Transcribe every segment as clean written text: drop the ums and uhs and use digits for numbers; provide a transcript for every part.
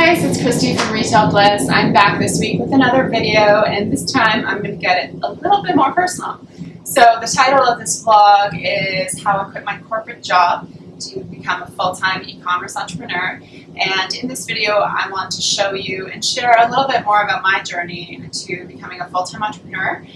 Hey guys, it's Christy from Retail Bliss. I'm back this week with another video, and this time I'm going to get it a little bit more personal. So the title of this vlog is How I Quit My Corporate Job to Become a Full-Time E-Commerce Entrepreneur. And in this video, I want to show you and share a little bit more about my journey to becoming a full-time entrepreneur,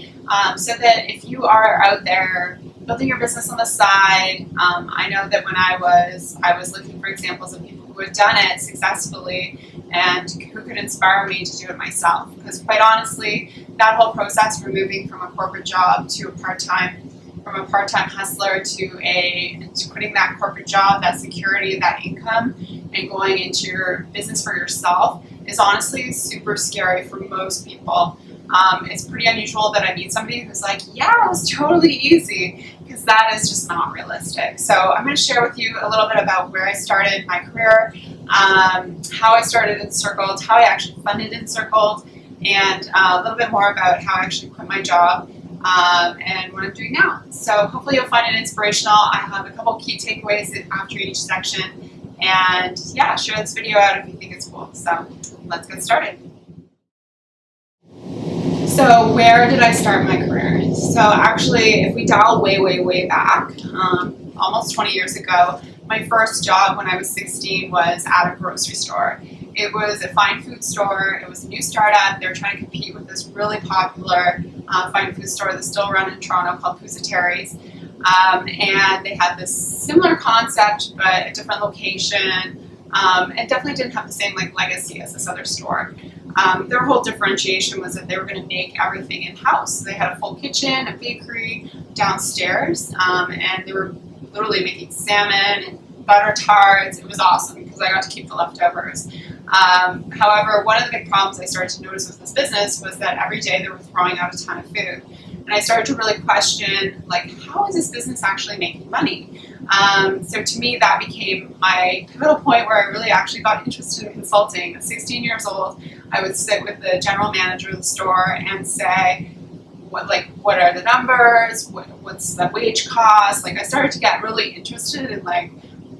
so that if you are out there building your business on the side, I know that when I was looking for examples of people who had done it successfully and who could inspire me to do it myself. Because quite honestly, that whole process from moving from a corporate job to from a part-time hustler to quitting that corporate job, that security, that income, and going into your business for yourself is honestly super scary for most people. It's pretty unusual that I meet somebody who's like, yeah, it was totally easy, because that is just not realistic. So I'm going to share with you a little bit about where I started my career, how I started Encircled, how I actually funded Encircled, and a little bit more about how I actually quit my job and what I'm doing now. So hopefully you'll find it inspirational. I have a couple key takeaways after each section, and yeah, share this video out if you think it's cool. So let's get started. So where did I start my career? So actually, if we dial way back, almost 20 years ago, my first job when I was 16 was at a grocery store. It was a fine food store. It was a new startup. They were trying to compete with this really popular fine food store that's still run in Toronto called Terry's. And they had this similar concept, but a different location. It definitely didn't have the same legacy as this other store. Their whole differentiation was that they were going to make everything in-house. They had a full kitchen, a bakery downstairs, and they were literally making salmon and butter tarts. It was awesome because I got to keep the leftovers. However, one of the big problems I started to notice with this business was that every day they were throwing out a ton of food. And I started to really question, how is this business actually making money? So to me, that became my pivotal point where I really actually got interested in consulting. At 16 years old, I would sit with the general manager of the store and say, what are the numbers? What's the wage cost? I started to get really interested in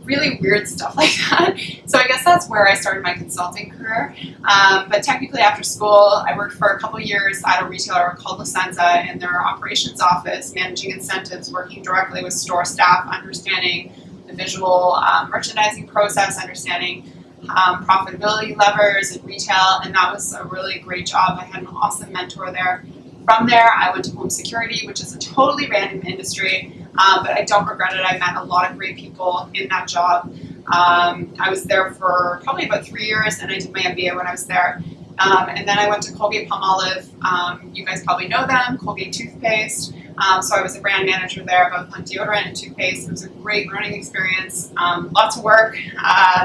really weird stuff like that. So I guess that's where I started my consulting career. But technically after school, I worked for a couple years at a retailer called Licenza in their operations office, managing incentives, working directly with store staff, understanding the visual merchandising process, understanding profitability levers in retail, and that was a really great job. I had an awesome mentor there. From there, I went to home security, which is a totally random industry, but I don't regret it. I met a lot of great people in that job. I was there for probably about 3 years, and I did my MBA when I was there. And then I went to Colgate-Palmolive. You guys probably know them, Colgate toothpaste. So I was a brand manager there, both on deodorant and toothpaste. It was a great learning experience. Lots of work.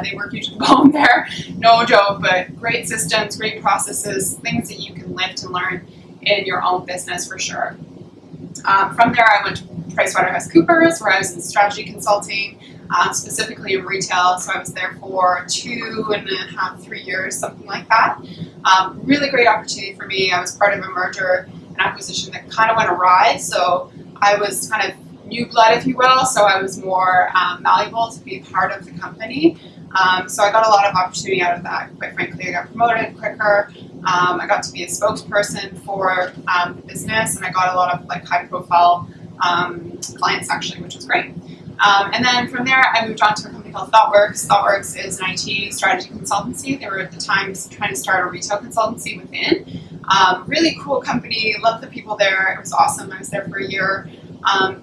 They work you to the bone there, no joke, but great systems, great processes, things that you can live to learn in your own business for sure. From there, I went to PricewaterhouseCoopers, where I was in strategy consulting, specifically in retail. So I was there for 2.5, 3 years, something like that. Really great opportunity for me. I was part of a merger and acquisition that kind of went awry. So I was kind of new blood, if you will. So I was more malleable to be part of the company. So I got a lot of opportunity out of that. Quite frankly, I got promoted quicker. I got to be a spokesperson for the business, and I got a lot of high-profile clients actually, which was great. And then from there, I moved on to a company called ThoughtWorks. ThoughtWorks is an IT strategy consultancy. They were at the time trying to start a retail consultancy within. Really cool company. Loved the people there. It was awesome. I was there for a year.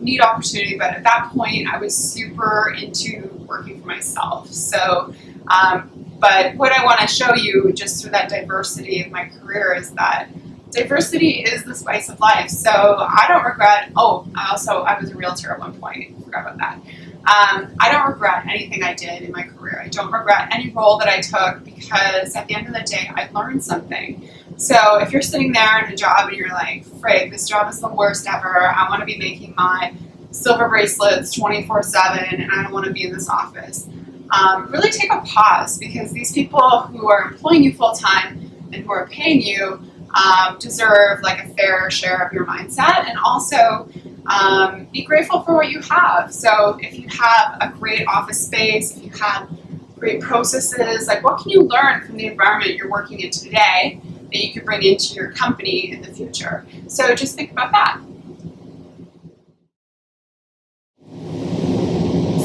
Neat opportunity, but at that point, I was super into working for myself. So, but what I want to show you just through that diversity of my career is that diversity is the spice of life. So I don't regret, I was a realtor at one point, I forgot about that. I don't regret anything I did in my career. I don't regret any role that I took, because at the end of the day, I learned something. So if you're sitting there in a job and you're like, frig, this job is the worst ever, I want to be making my silver bracelets 24/7 and I don't want to be in this office. Really take a pause, because these people who are employing you full-time and who are paying you deserve a fair share of your mindset, and also be grateful for what you have. So if you have a great office space, if you have great processes. Like, what can you learn from the environment you're working in today that you could bring into your company in the future? So just think about that.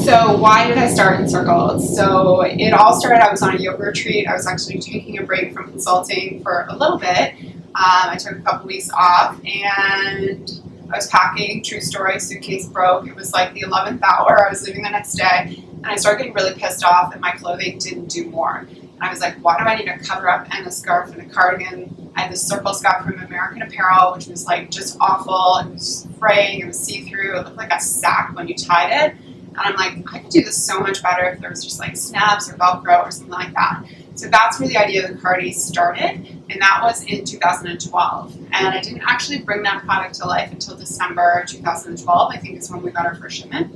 So why did I start Encircled? So it all started, I was on a yoga retreat. I was actually taking a break from consulting for a little bit. I took a couple weeks off and I was packing, true story, suitcase broke. It was like the 11th hour. I was leaving the next day and I started getting really pissed off that my clothing didn't do more. And I was like, why do I need a cover up and a scarf and a cardigan? I had this circle scarf from American Apparel, which was like just awful. It was fraying, it was see-through, it looked like a sack when you tied it. And I'm like, I could do this so much better if there was just like snaps or Velcro or something like that. So that's where the idea of the cardi started, and that was in 2012. And I didn't actually bring that product to life until December 2012, I think is when we got our first shipment,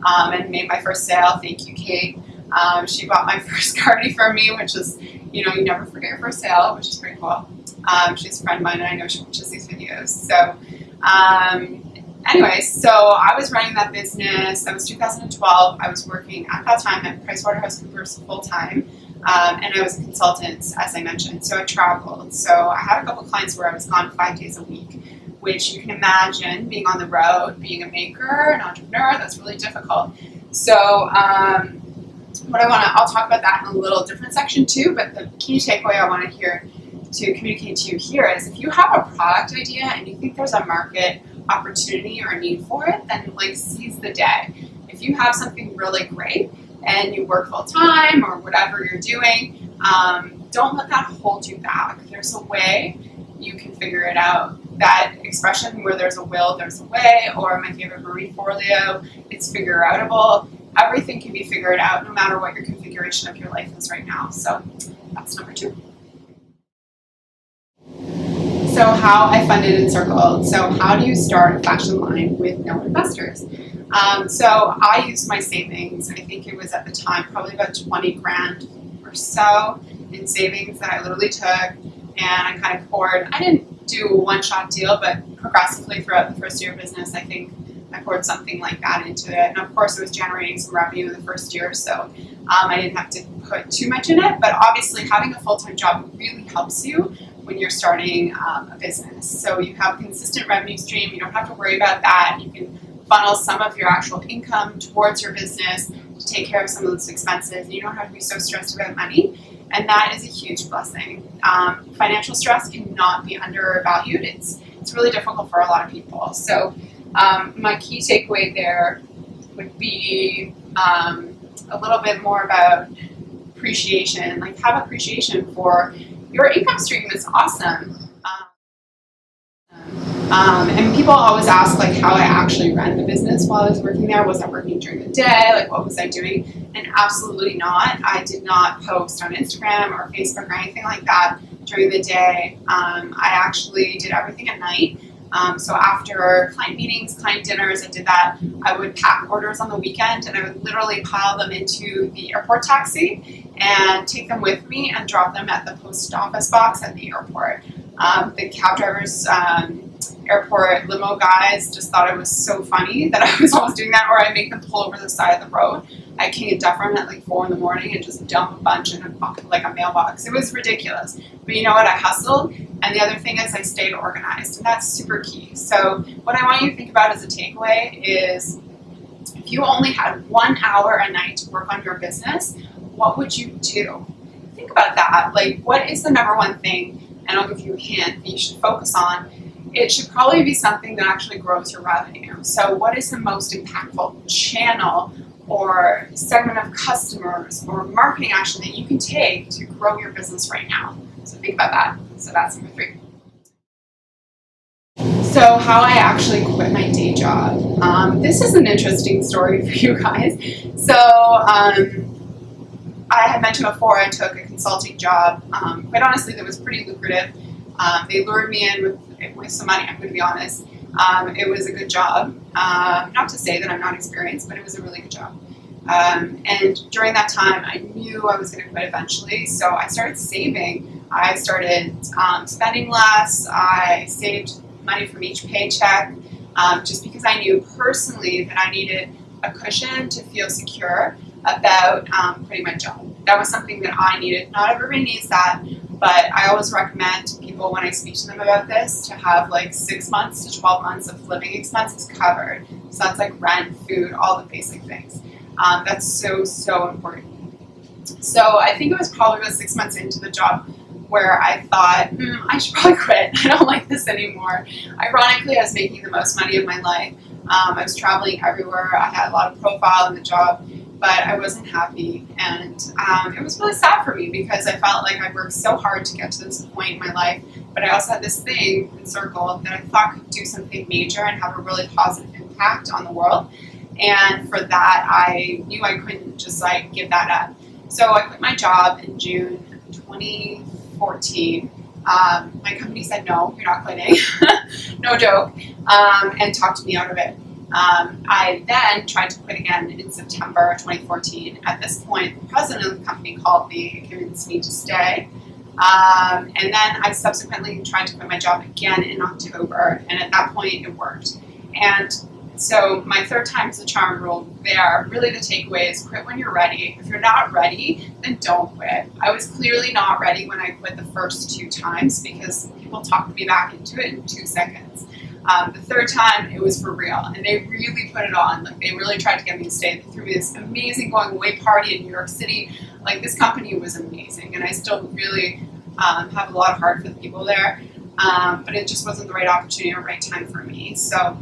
and made my first sale. Thank you, Kate. She bought my first cardi for me, which is, you know, you never forget your first sale, which is pretty cool. She's a friend of mine, and I know she watches these videos. So anyway, so I was running that business. That was 2012. I was working at that time at PricewaterhouseCoopers full-time. And I was a consultant, as I mentioned, so I traveled. So I had a couple clients where I was gone 5 days a week, which you can imagine being on the road, being a maker, an entrepreneur, that's really difficult. So I'll talk about that in a little different section too, but the key takeaway I want to communicate to you here is if you have a product idea and you think there's a market opportunity or a need for it, then like seize the day. If you have something really great, and you work full time or whatever you're doing, don't let that hold you back. There's a way you can figure it out. That expression where there's a will, there's a way, or my favorite Marie Forleo, it's figure outable. Everything can be figured out no matter what your configuration of your life is right now. So that's number 2. So how I funded Encircled. So how do you start a fashion line with no investors? So I used my savings. I think it was at the time probably about 20 grand or so in savings that I literally took, and I kind of poured. I didn't do a one-shot deal, but progressively throughout the first year of business, I think I poured something like that into it. And of course, it was generating some revenue in the first year, so I didn't have to put too much in it. But obviously, having a full-time job really helps you when you're starting a business. So you have a consistent revenue stream. You don't have to worry about that. You can funnel some of your actual income towards your business to take care of some of those expenses. You don't have to be so stressed about money, and that is a huge blessing. Financial stress cannot be undervalued. It's really difficult for a lot of people. So my key takeaway there would be a little bit more about appreciation. Like, have appreciation for your income stream. Is awesome. And people always ask like how I actually ran the business while I was working there. Was I working during the day? Like, what was I doing? And absolutely not. I did not post on Instagram or Facebook or anything like that during the day. I actually did everything at night. So after client meetings, client dinners, I did that. I would pack orders on the weekend, and I would literally pile them into the airport taxi and take them with me and drop them at the post office box at the airport. The cab drivers, airport limo guys just thought it was so funny that I was always doing that, or I'd make them pull over the side of the road. I'd king of Dufferin at like 4 in the morning and just dump a bunch in a mailbox. It was ridiculous. But you know what? I hustled. And the other thing is I stayed organized, and that's super key. So what I want you to think about as a takeaway is if you only had 1 hour a night to work on your business, what would you do? Think about that. Like, what is the number one thing? And I'll give you a hint that you should focus on. It should probably be something that actually grows your revenue. So what is the most impactful channel or segment of customers or marketing action that you can take to grow your business right now? So think about that. So that's number 3. So how I actually quit my day job. This is an interesting story for you guys. So I had mentioned before I took a consulting job. Quite honestly, that was pretty lucrative. They lured me in with some money, I'm going to be honest. It was a good job. Not to say that I'm not experienced, but it was a really good job. And during that time, I knew I was going to quit eventually, so I started saving. I started spending less. I saved money from each paycheck just because I knew personally that I needed a cushion to feel secure about quitting my job. that was something that I needed. Not everybody needs that, but I always recommend to people when I speak to them about this to have like 6 months to 12 months of living expenses covered. So that's like rent, food, all the basic things. That's so important. So I think it was probably about 6 months into the job where I thought, I should probably quit. I don't like this anymore. Ironically, I was making the most money of my life. I was traveling everywhere. I had a lot of profile in the job, but I wasn't happy. And it was really sad for me because I felt like I worked so hard to get to this point in my life, but I also had this thing, Encircled, that I thought could do something major and have a really positive impact on the world. And for that, I knew I couldn't just like give that up. So I quit my job in June 2014. My company said, no, you're not quitting. No joke. And talked me out of it. I then tried to quit again in September 2014. At this point, the president of the company called me and convinced me to stay. And then I subsequently tried to quit my job again in October. And at that point, it worked. And so my third time's the charm rule there. Really the takeaway is quit when you're ready. If you're not ready, then don't quit. I was clearly not ready when I quit the first 2 times because people talked me back into it in 2 seconds. The third time, it was for real, and they really put it on. Like, they really tried to get me to stay. They threw me this amazing going away party in New York City. Like, this company was amazing, and I still really have a lot of heart for the people there, but it just wasn't the right opportunity or right time for me. So,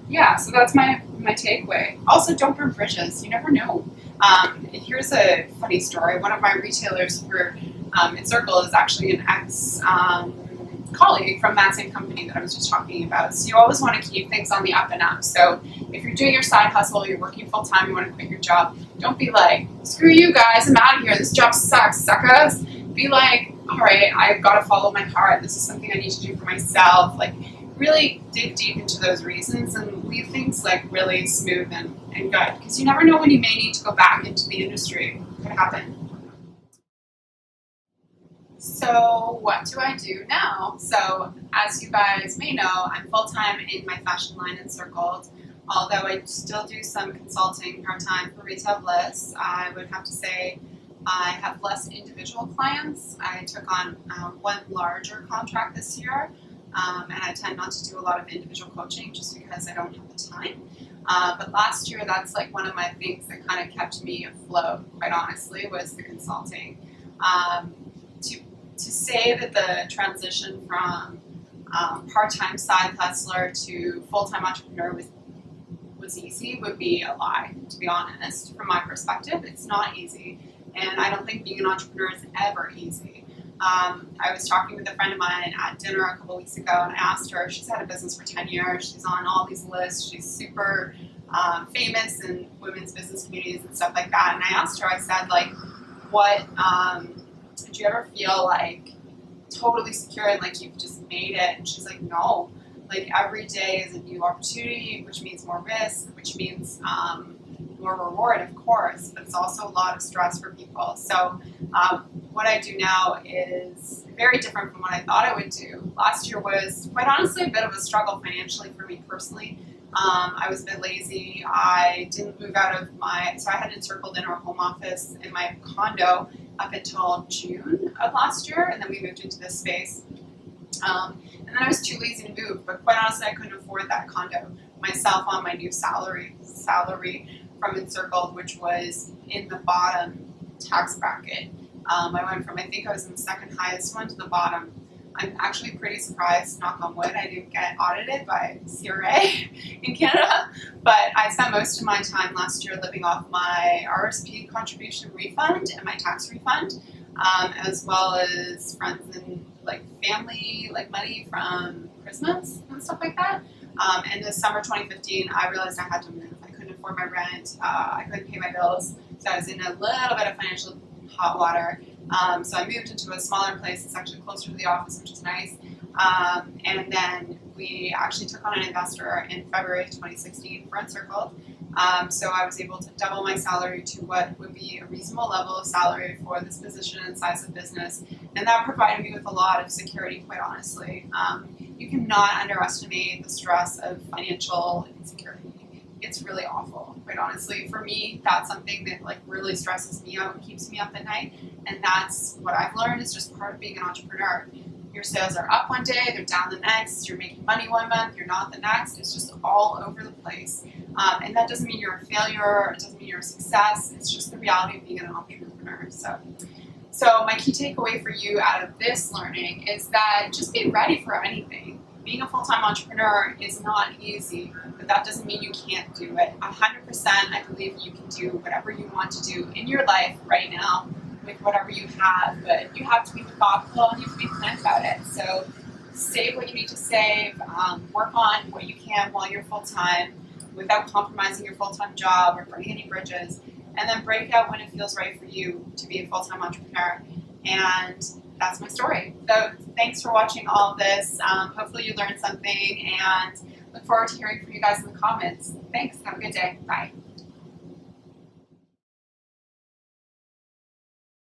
yeah, so that's my takeaway. Also, don't burn bridges. You never know. Here's a funny story. One of my retailers for Encircled is actually an ex-colleague from that same company that I was just talking about. So you always want to keep things on the up and up. So if you're doing your side hustle, you're working full time, you want to quit your job, don't be like, screw you guys, I'm out of here. This job sucks, suckers. Be like, all right, I've got to follow my heart. This is something I need to do for myself. Like, really dig deep into those reasons and leave things like really smooth and good, because you never know when you may need to go back into the industry. It could happen. So what do I do now? So as you guys may know, I'm full-time in my fashion line Encircled, although I still do some consulting part-time for Retail Bliss. I would have to say I have less individual clients. I took on one larger contract this year. And I tend not to do a lot of individual coaching just because I don't have the time. But last year, that's like one of my things that kind of kept me afloat, quite honestly, was the consulting. To say that the transition from part-time side hustler to full-time entrepreneur was easy would be a lie, to be honest. From my perspective, it's not easy. And I don't think being an entrepreneur is ever easy. I was talking with a friend of mine at dinner a couple weeks ago, and I asked her, she's had a business for 10 years, she's on all these lists, she's super famous in women's business communities and stuff like that, and I asked her, I said, like, what, did you ever feel like totally secure and like you've just made it? And she's like, no, like every day is a new opportunity, which means more risk, which means more reward, of course, but it's also a lot of stress for people. So what I do now is very different from what I thought I would do. Last year was, quite honestly, a bit of a struggle financially for me personally. I was a bit lazy. I didn't move out of so I had Encircled in our home office in my condo up until June of last year, and then we moved into this space. And then I was too lazy to move, but quite honestly, I couldn't afford that condo myself on my new salary from Encircled, which was in the bottom tax bracket. I went from, I think I was in the second highest one to the bottom. I'm actually pretty surprised, knock on wood, I didn't get audited by CRA in Canada, but I spent most of my time last year living off my RSP contribution refund and my tax refund, as well as friends and like family, like money from Christmas and stuff like that. And this summer 2015, I realized I had to move. I couldn't afford my rent, I couldn't pay my bills, so I was in a little bit of financial hot water. So I moved into a smaller place. It's actually closer to the office, which is nice. And then we actually took on an investor in February 2016 for Encircled. So I was able to double my salary to what would be a reasonable level of salary for this position and size of business. And that provided me with a lot of security, quite honestly. You cannot underestimate the stress of financial insecurity. it's really awful, quite honestly. For me, that's something that like really stresses me out and keeps me up at night. And that's what I've learned is just part of being an entrepreneur. Your sales are up one day, they're down the next, you're making money one month, you're not the next. It's just all over the place. And that doesn't mean you're a failure, it doesn't mean you're a success. It's just the reality of being an entrepreneur. So my key takeaway for you out of this learning is that just be ready for anything. Being a full-time entrepreneur is not easy, but that doesn't mean you can't do it. 100%, I believe you can do whatever you want to do in your life right now with whatever you have, but you have to be methodical and you have to be planned about it. So save what you need to save, work on what you can while you're full-time without compromising your full-time job or burning any bridges, and then break out when it feels right for you to be a full-time entrepreneur. And that's my story. So thanks for watching all of this. Hopefully you learned something, and look forward to hearing from you guys in the comments. Thanks. Have a good day. Bye.